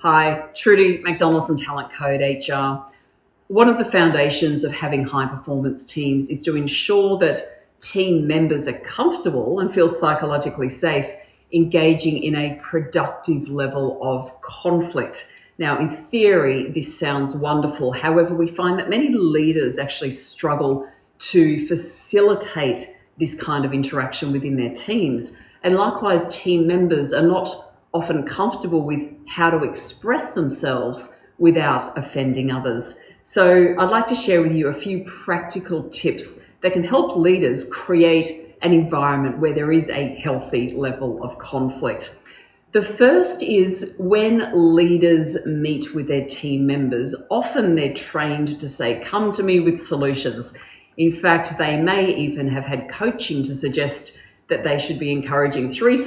Hi, Trudy McDonald from Talent Code HR. One of the foundations of having high performance teams is to ensure that team members are comfortable and feel psychologically safe engaging in a productive level of conflict. Now, in theory, this sounds wonderful. However, we find that many leaders actually struggle to facilitate this kind of interaction within their teams. And likewise, team members are not often comfortable with how to express themselves without offending others. So I'd like to share with you a few practical tips that can help leaders create an environment where there is a healthy level of conflict. The first is when leaders meet with their team members, often they're trained to say, "Come to me with solutions." In fact, they may even have had coaching to suggest that they should be encouraging three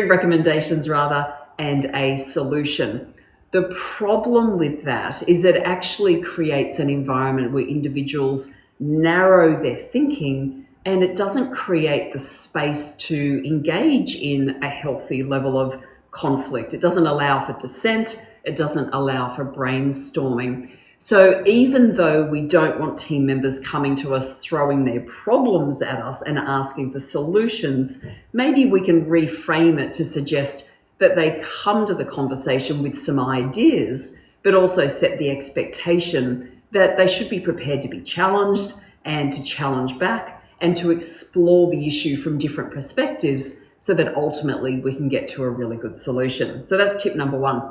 recommendations rather, and a solution. The problem with that is it actually creates an environment where individuals narrow their thinking, and it doesn't create the space to engage in a healthy level of conflict. It doesn't allow for dissent. It doesn't allow for brainstorming. So even though we don't want team members coming to us throwing their problems at us and asking for solutions, maybe we can reframe it to suggest that they come to the conversation with some ideas, but also set the expectation that they should be prepared to be challenged and to challenge back and to explore the issue from different perspectives so that ultimately we can get to a really good solution. So that's tip number one.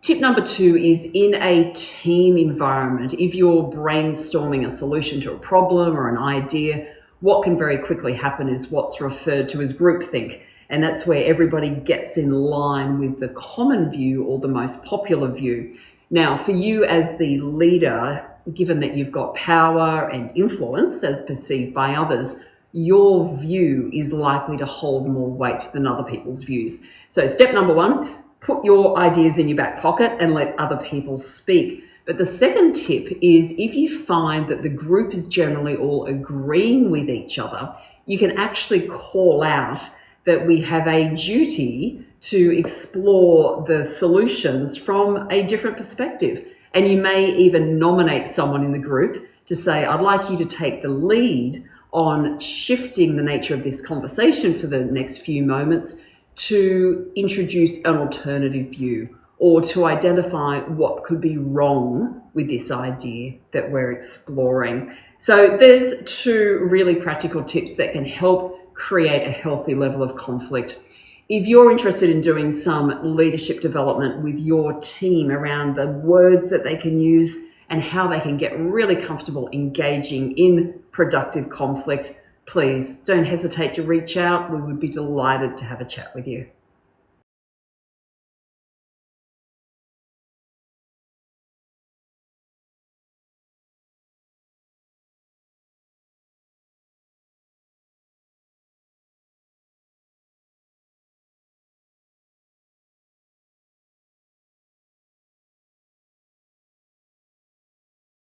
Tip number two is in a team environment, if you're brainstorming a solution to a problem or an idea, what can very quickly happen is what's referred to as groupthink. And that's where everybody gets in line with the common view or the most popular view. Now, for you as the leader, given that you've got power and influence as perceived by others, your view is likely to hold more weight than other people's views. So step number one, put your ideas in your back pocket and let other people speak. But the second tip is if you find that the group is generally all agreeing with each other, you can actually call out that we have a duty to explore the solutions from a different perspective. And you may even nominate someone in the group to say, "I'd like you to take the lead on shifting the nature of this conversation for the next few moments to introduce an alternative view or to identify what could be wrong with this idea that we're exploring." So there's two really practical tips that can help create a healthy level of conflict. If you're interested in doing some leadership development with your team around the words that they can use and how they can get really comfortable engaging in productive conflict, please don't hesitate to reach out. We would be delighted to have a chat with you.